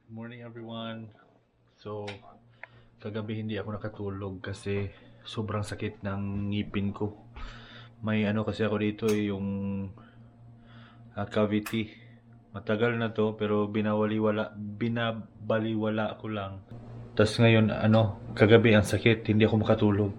Good morning everyone. So, kagabi hindi ako nakatulog kasi sobrang sakit ng ngipin ko. May ano kasi ako dito yung cavity. Matagal na to pero binabaliwala ko lang. Tapos ngayon kagabi ang sakit, hindi ako makatulog.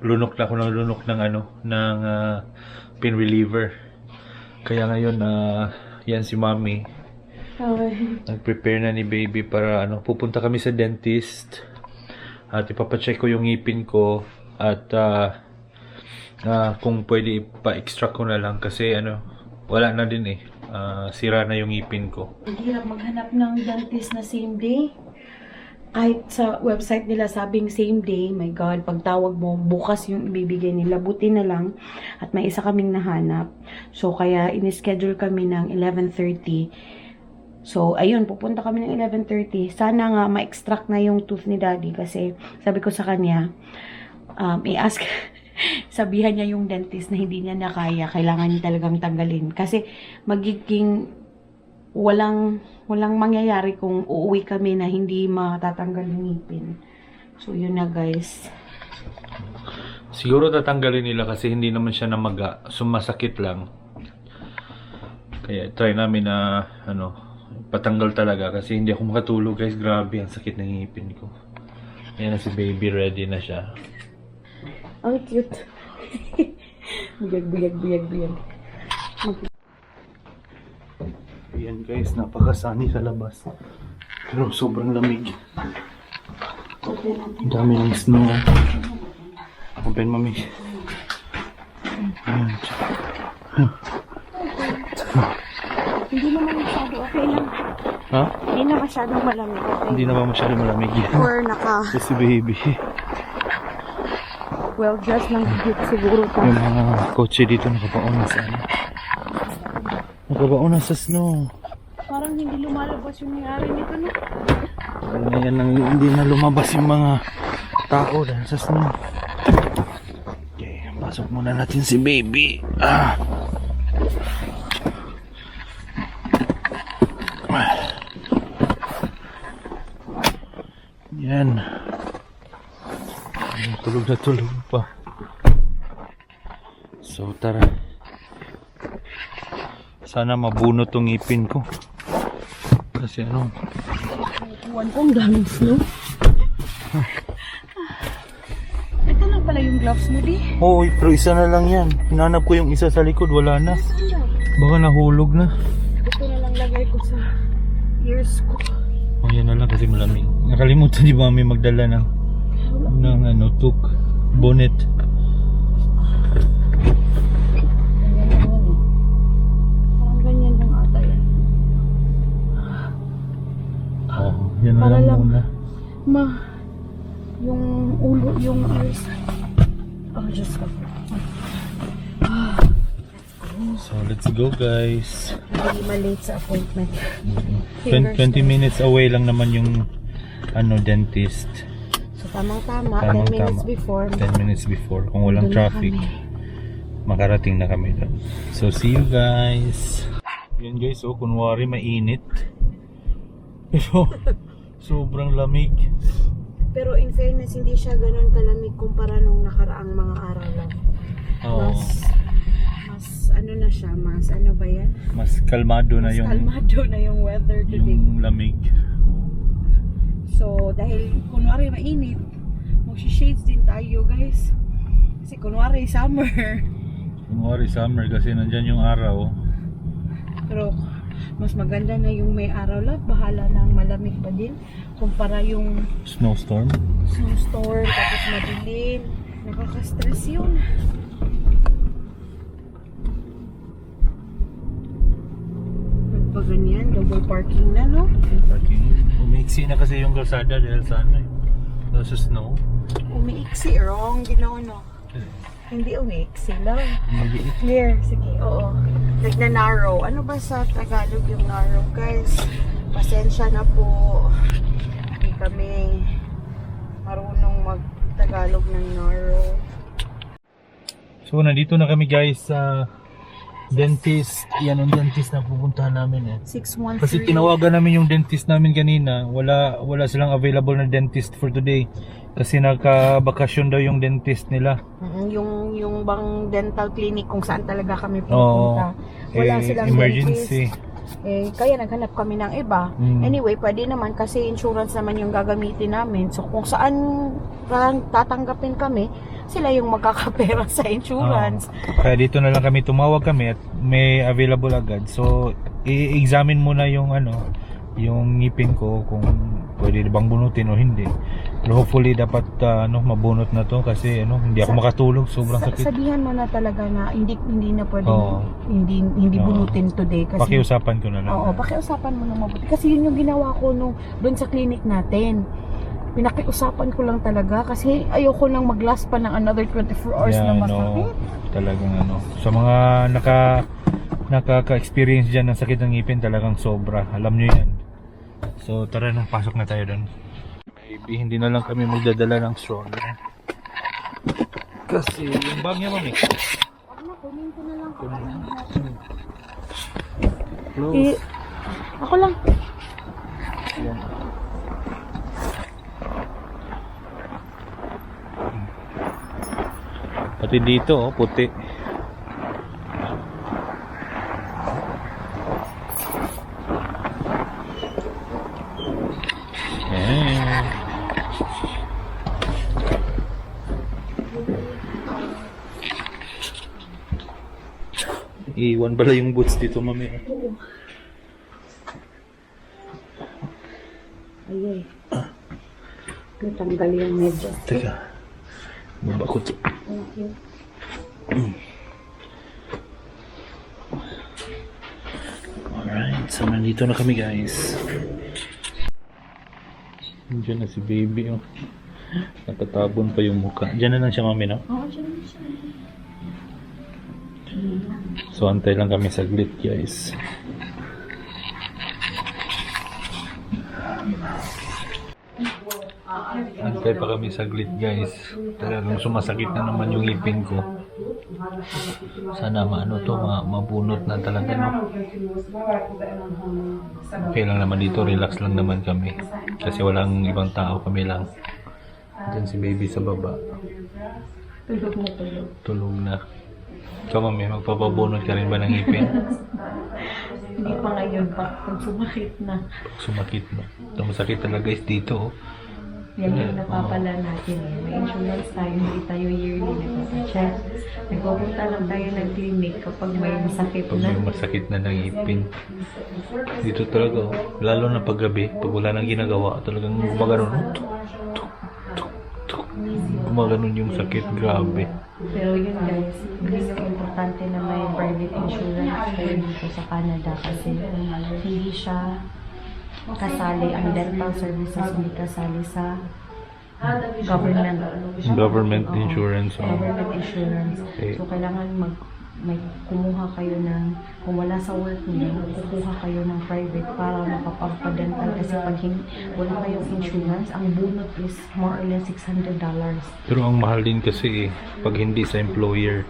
Lunok na ako ng lunok ng pain reliever. Kaya ngayon yan si Mommy. Okay. Nag-prepare na ni baby para pupunta kami sa dentist at ipapacheck ko yung ngipin ko at kung pwede ipa-extract ko na lang kasi wala na din sira na yung ngipin ko. Ang hirap maghanap ng dentist na same day. Kahit sa website nila sabing same day, my God, pagtawag mo, bukas yung ibibigay nila. Buti na lang at may isa kaming nahanap. So, kaya in-schedule kami ng 11:30. So, ayun, pupunta kami ng 11:30. Sana nga ma-extract na yung tooth ni Daddy kasi sabi ko sa kanya, i-ask, sabihan niya yung dentist na hindi niya na kaya, kailangan niya talagang tanggalin. Kasi magiging walang mangyayari kung uuwi kami na hindi matatanggal yung ngipin. So, yun na guys. Siguro tatanggalin nila kasi hindi naman siya namaga, sumasakit lang. Kaya try namin na patanggal talaga kasi hindi ako makatulog guys. Grabe ang sakit ng ngipin ko. Ayan na si baby, ready na siya. Ang cute. Buyag. Ayan guys, napakasani sa labas. Pero sobrang lamig. Ang dami ng snow. Open, Mami. Ayan. Hindi naman masyado okay lang. Ha? Hindi na masyadong malamig. Okay. Hindi na ba masyado malamig yan? Or naka Si baby. well dressed lang siguro pa. Yung mga kotse dito nakabaon sa Nakabaon na sa snow. Parang hindi lumalabas yung nangyari nito, no? Ngayon nang hindi na lumabas yung mga tao dahil sa snow. Okay, pasok muna natin si baby. Yan. Tulog na tulog pa. So tara. Sana mabunot tong ngipin ko. Kasi Iwan ko ang daming snow. Ito lang pala yung gloves mo, di? Oo, pero isa na lang yan. Hinanap ko yung isa sa likod, wala na. Baka nahulog na. Ito na lang lagay ko sa ears ko. Oh, yan na lang kasi malamig. Nakalimutan ni Mami magdala ng took, bonnet. Parang ganyan lang ata yan. Oh, yan na Para lang lang muna. yung ulo, yung ears. Oh, just go. So, let's go guys. Hindi malate sa appointment. 20 minutes away lang naman yung dentist. So, tamang-tama. 10 minutes before. 10 minutes before. Kung walang Doon na traffic, kami. makarating na kami doon. So, see you guys. Yan guys, kunwari mainit. Pero, sobrang lamig. Pero in fairness, hindi siya ganun kalamig kumpara nung nakaraang mga araw lang. Oo. Mas na siya, ba yan? Mas kalmado na yung Kalmado na yung weather today. yung lamig. So, dahil kunwari mainit, mag-shades din tayo guys. Kasi kunwari summer. Kunwari summer kasi nandyan yung araw. Pero mas maganda na yung may araw lang, bahala ng malamig pa din. Kumpara yung Snowstorm. snowstorm, tapos madilim. Nakaka-stress yun. Pag ganyan, double parking na, no? Parking. Umiksi na kasi yung kalsada dahil sa dahil sa snow. Umiiksi, wrong, ginawa, no? Hindi umiiksi lang. Maliit. Clear, sige, oo. Nagna-narrow. Ano ba sa Tagalog yung narrow, guys? Pasensya na po. Hindi kami marunong mag-Tagalog ng narrow. So nandito na kami guys sa Dentist, yan ang dentist na pupuntahan namin eh. 613. Kasi tinawagan namin yung dentist namin kanina, wala silang available na dentist for today. Kasi nagka-bakasyon daw yung dentist nila. Yung bang dental clinic kung saan talaga kami Oo. pupunta. Wala silang Emergency. dentist. Kaya naghanap kami ng iba. Anyway, pwede naman kasi insurance naman yung gagamitin namin. So kung saan tatanggapin kami, sila yung magkakapera sa insurance. Kaya dito na lang kami tumawag kami at may available agad. So i-examine muna yung yung ngipin ko kung pwede bang bunutin o hindi. Pero hopefully dapat mabunot na to kasi hindi ako makatulog, sobrang sakit. Sabihan mo na talaga na hindi na pwede hindi Oo. bunutin today kasi Pakiusapan ko na lang. Oo, pakiusapan mo na mabuti kasi yun yung ginawa ko doon sa clinic natin. Pinakiusapan ko lang talaga kasi ayoko nang mag-last pa ng another 24 hours na masakit. Talagang sa mga nakaka-experience dyan ng sakit ng ngipin, talagang sobra. Alam nyo yan. So tara na, pasok na tayo doon. Maybe hindi na lang kami magdadala ng stroller. Kasi yung bag niya, mami. Kunin ko na lang. Close. Ako lang. Yan. Pati dito, puti. Ayan. Iwan pala yung boots dito, mami. Ayay. Natanggal yung medyas. Teka. Baba ko to. Thank you. Alright, so nandito na kami, guys. Diyan na si baby, oh. Nakatabon pa yung mukha. Diyan na lang siya, mami, no? Oo, dyan na siya. So antay lang kami saglit, guys. Antay pa kami saglit, guys. Talagang sumasakit na naman yung ngipin ko. Sana mabunot na talaga, no? Okay lang naman dito, relax lang naman kami. Kasi walang ibang tao, kami lang. Diyan si baby sa baba. Tulog na tulog. Tulog na. Ikaw, mami, magpapabunot ka rin ba ng ngipin? Hindi pa ngayon pa. Kung sumakit na. Sumakit na. Ito masakit talaga is dito, oh. Yan yung napapala natin eh. May insurance tayo, hindi tayo yearly nagpapacheck. Nagpupunta lang tayo ng clinic kapag may masakit Pag na. may masakit na ng ngipin. Dito talaga, oh. Lalo na paggabi, pag wala nang ginagawa, talagang gumaganon. Gumaganon yung sakit, grabe. Pero yun guys, yun yung importante na may private insurance kayo dito sa Canada kasi hindi siya kasali, ang dental services hindi kasali sa government Insurance. Oh. government insurance. Okay. So kailangan may kumuha kayo ng, kung wala sa work niyo, kukuha kayo ng private para makapagpa-dental kasi pag wala kayong insurance, ang bunot is more or less $600. Pero ang mahal din kasi pag hindi sa employer,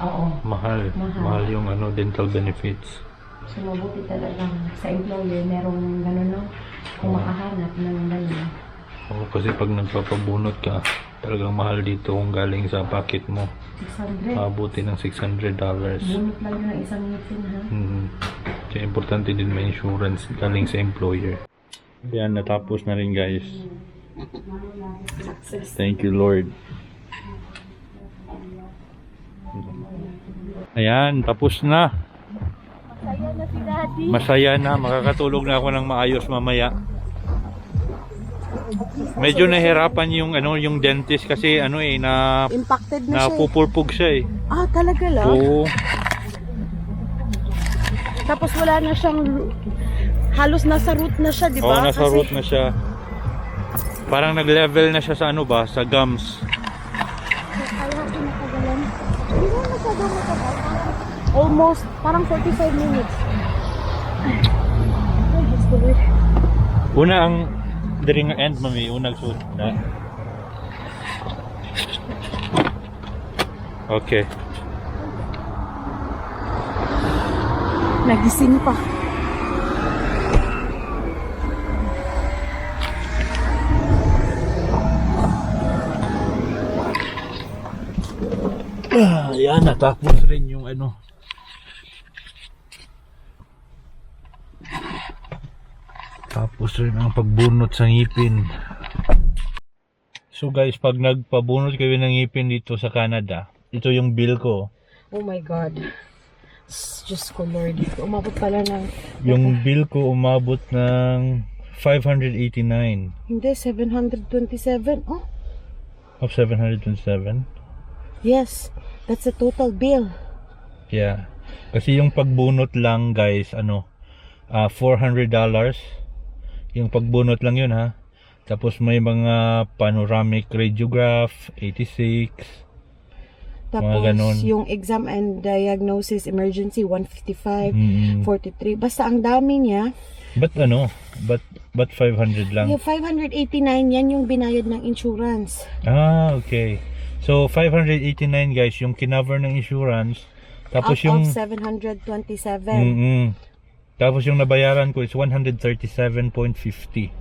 Oo. mahal. Mahal yung dental benefits. So mabuti talagang sa employer merong gano'n, no? Kung makahanap ng gano'n. Oo, kasi pag nagpapabunot ka, talagang mahal dito kung galing sa pocket mo. 600. Abuti ng $600. Bunot lang yun ng isang ngipin, ha? Kaya importante din may insurance galing sa employer. Yan, natapos na rin, guys. Success. Thank you, Lord. Ayan, tapos na. Masaya na si Daddy. Masaya na, makakatulog na ako ng maayos mamaya. Medyo nahirapan yung dentist kasi Impacted na siya. napupurpog siya eh. Ah, talaga lang? Oo. Tapos wala na siyang, halos nasa root na siya, di Oo, ba? nasa root na siya. Parang nag-level na siya sa sa gums. Kaya pinakagalan. Hindi na masyadong matagal. Almost, parang 45 minutes. Ay, Diyos ko, Lord. Una ang during end, mami, unang suot na. Okay. Nagising pa. Ayan, natapos rin yung ano. Tapos rin ang pagbunot sa ngipin. So guys, pag nagpabunot kayo ng ngipin dito sa Canada, ito yung bill ko. Oh my God. Diyos ko Lord. Umabot pala ng... Yung bill ko umabot ng 589 Hindi, 727. Oh, of 727. yes. That's the total bill. Yeah. Kasi yung pagbunot lang guys, $400. Yung pagbunot lang yun ha. Tapos may mga panoramic radiograph, 86. Tapos ganon. yung exam and diagnosis emergency 155, Mm. 43. Basta ang dami niya. But but 500 lang. Yung 589 yan yung binayad ng insurance. Ah, okay. So 589 guys yung kinover ng insurance. Tapos Out yung of 727. Tapos yung nabayaran ko is 137.50.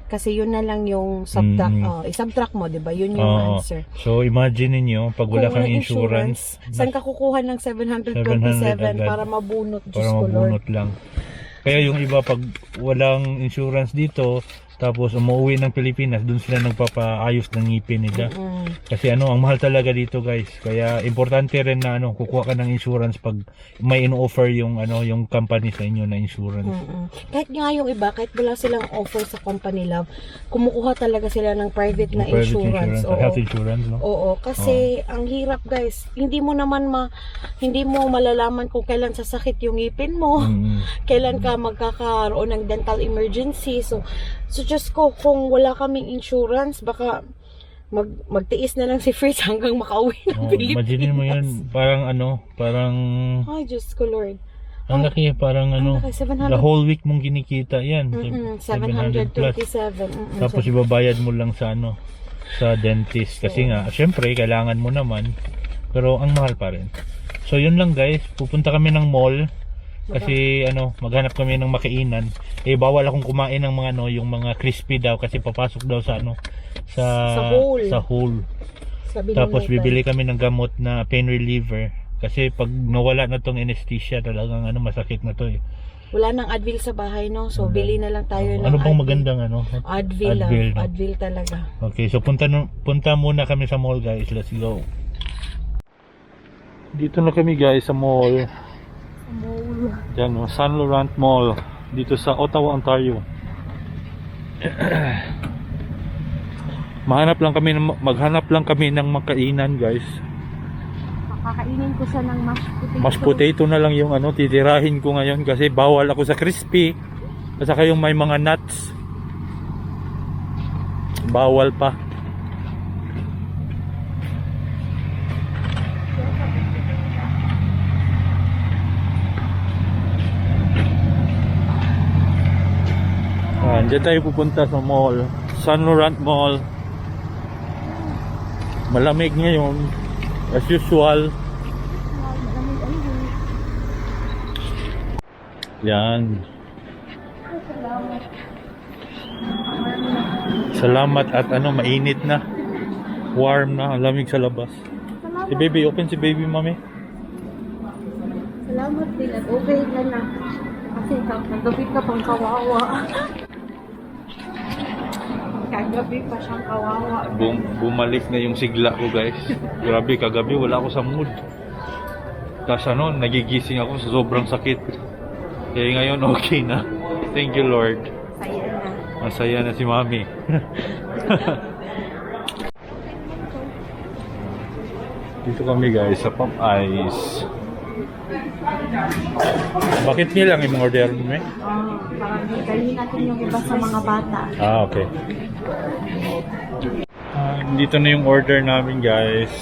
Kasi yun na lang yung subtract. I-subtract mo, di ba? Yun yung answer. So imagine niyo pag wala Kung kang walang insurance, saan ka kukuha ng 727 agad. para mabunot? Diyos para ko Lord. mabunot lang. Kaya yung iba pag walang insurance dito, tapos umuwi ng Pilipinas, dun sila nagpapaayos ng ngipin nila. Kasi ang mahal talaga dito guys. Kaya importante rin na kukuha ka ng insurance pag may in-offer yung yung company sa inyo na insurance. Kahit nga yung iba, kahit wala silang offer sa company love, kumukuha talaga sila ng private na Private insurance. Oo. health insurance, no? Oo, kasi ang hirap guys. Hindi mo malalaman kung kailan sasakit yung ngipin mo. Kailan ka magkakaroon ng dental emergency. So just ko, kung wala kaming insurance, baka magtiis na lang si Fritz hanggang makauwi ng Pilipinas. Imagine mo yun, parang Ay, Diyos ko Lord. ang laki, parang laki, 700. the whole week mong kinikita yan. 727. Tapos ibabayad mo lang sa sa dentist kasi nga syempre kailangan mo naman, pero ang mahal pa rin. So yun lang guys, pupunta kami ng mall kasi maghanap kami ng makainan. Bawal akong kumain ng mga yung mga crispy daw kasi papasok daw sa sa hole. Tapos bibili kami ng gamot na pain reliever kasi pag nawala na tong anesthesia talagang masakit na to eh. Wala nang Advil sa bahay, no? So bili na lang tayo ng Ano bang Advil. magandang Advil, Advil, no? Advil talaga. Okay, so punta muna kami sa mall guys. Let's go. Dito na kami guys sa mall. Yan, San Laurent Mall dito sa Ottawa, Ontario. Maghanap lang kami ng makainan guys. Kakainin ko siya ng mashed potato. Mashed potato na lang yung titirahin ko ngayon kasi bawal ako sa crispy. At saka yung may mga nuts. Bawal pa. Diyan tayo pupunta sa mall, San Laurent Mall. Malamig ngayon as usual. Yan. Salamat at mainit na. Warm na, lamig sa labas. Si baby, open si baby mami. Salamat din at okay ka na. Kasi kagabi ka pang kawawa. Kagabi pa siyang kawawa. Bumalik na yung sigla ko guys. Grabe, kagabi wala ako sa mood. Tapos nagigising ako sa sobrang sakit. Kaya ngayon okay na. Thank you Lord. Saya na. Masaya na si mami. Dito kami guys sa Pop Ice. Bakit nilang yung order mo eh? Parang dalhin natin yung iba sa mga bata. Okay. Dito na yung order namin guys.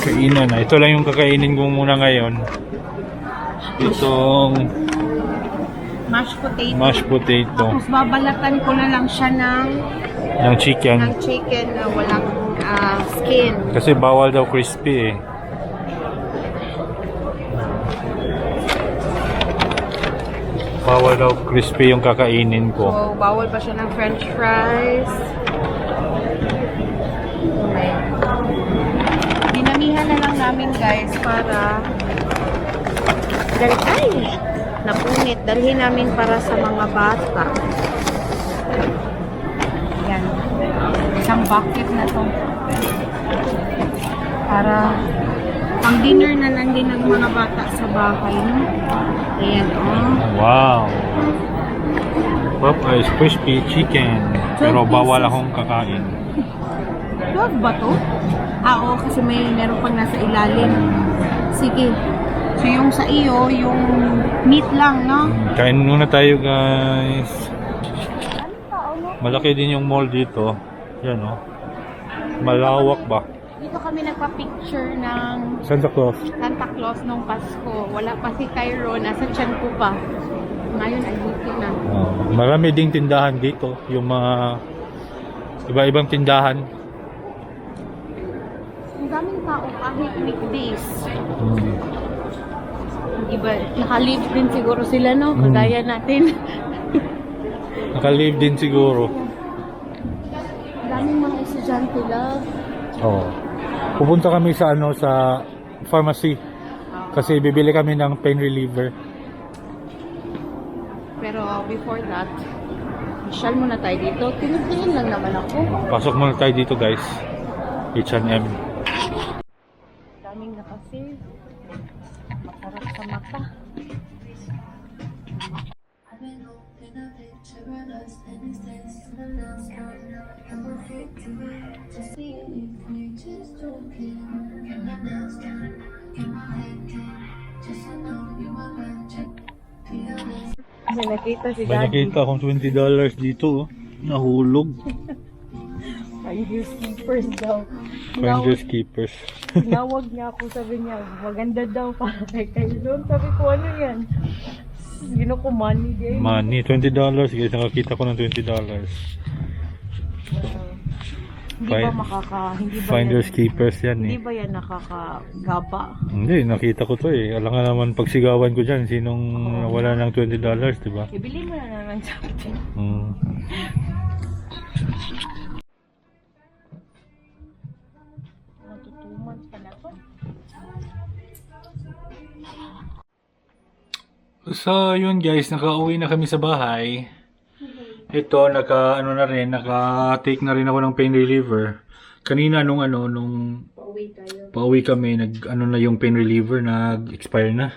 Kainan na. Ito lang yung kakainin ko muna ngayon. Itong Mashed potato. Tapos babalatan ko na lang siya ng chicken. Na walang skin. Kasi bawal daw crispy eh. bawal daw crispy yung kakainin ko. So, bawal pa siya ng french fries. Ayan. Dinamihan na lang namin guys para napunit. Dalhin namin para sa mga bata. Ayan. Isang bucket na to. Para pang dinner na lang din ng mga bata sa bahay. No? Ayan, oh. Wow! Popeyes crispy chicken. Pero 12 bawal pieces. akong kakain. 12 ba to? Oo, kasi meron pang nasa ilalim. Sige. So, yung sa iyo, yung meat lang, no? Kain muna tayo guys. Malaki din yung mall dito. Yan oh. Malawak ba? Dito kami nagpa-picture ng Santa Claus. Santa Claus nung Pasko. Wala pa si Cairo, nasa tiyan ko pa. Ngayon, andito na. Oh, marami ding tindahan dito. Yung mga iba-ibang tindahan. Ang daming tao kahit weekdays. Hmm. Iba, nakalive din siguro sila, no? Kagaya natin. Nakalive din siguro. Ang daming mga estudyante lang. Oh. Pupunta kami sa sa pharmacy kasi bibili kami ng pain reliever. Pero before that, masyal muna tayo dito. Tinugtingin lang naman ako. Pasok muna tayo dito guys. H&M. Daming nakasave. Masarap sa mata. May nakita si May Daddy. nakita akong $20 dito oh. Nahulog. Finders keepers daw. Finders keepers. Tinawag niya ako, sabi niya, maganda daw para kay Kailon. Sabi ko, ano yan? Gino ko money din. Money, $20 guys. Nakakita ko ng $20. Hindi ba hindi ba Finders yan, keepers yan hindi eh. ba yan nakakagaba? Hindi, nakita ko to eh. Alam nga naman pagsigawan ko dyan, sinong wala ng $20, diba? Ibili mo na naman something. Hmm. Natutuman pala to. So, yun guys, nakauwi na kami sa bahay. Ito, naka-take na rin ako ng pain reliever. Kanina nung Pauwi tayo. pauwi kami, na yung pain reliever, nag-expire na.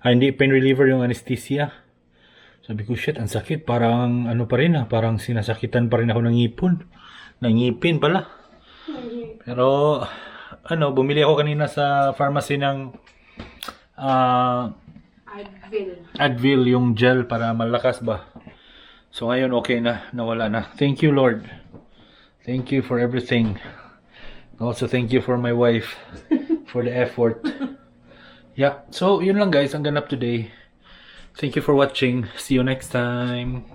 Hindi pain reliever, yung anesthesia. Sabi ko, shit, ang sakit. Parang pa rin parang sinasakitan pa rin ako ng ngipon. Ng ngipin pala. Pero, bumili ako kanina sa pharmacy ng Advil, yung gel para malakas ba. So ngayon okay na, nawala na. Thank you Lord. Thank you for everything. Also thank you for my wife for the effort. Yeah, so yun lang guys ang ganap today. Thank you for watching. See you next time.